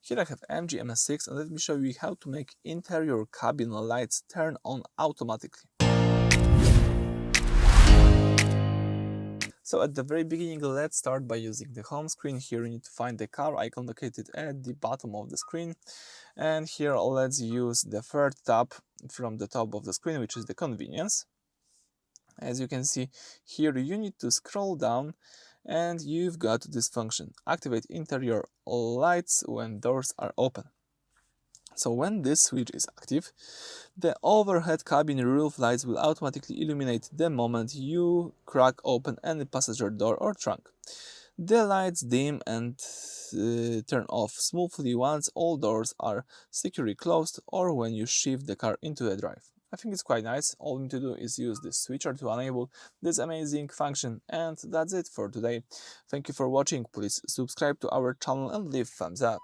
Here I have MG-MS6 and let me show you how to make interior cabin lights turn on automatically. So at the very beginning, let's start by using the home screen. Here you need to find the car icon located at the bottom of the screen. And here let's use the third tab from the top of the screen, which is the convenience. As you can see here, you need to scroll down and you've got this function: activate interior lights when doors are open. So when this switch is active, the overhead cabin roof lights will automatically illuminate the moment you crack open any passenger door or trunk. The lights dim and turn off smoothly once all doors are securely closed or when you shift the car into a drive. I think it's quite nice. All you need to do is use the switcher to enable this amazing function, and that's it for today. Thank you for watching. Please subscribe to our channel and leave thumbs up.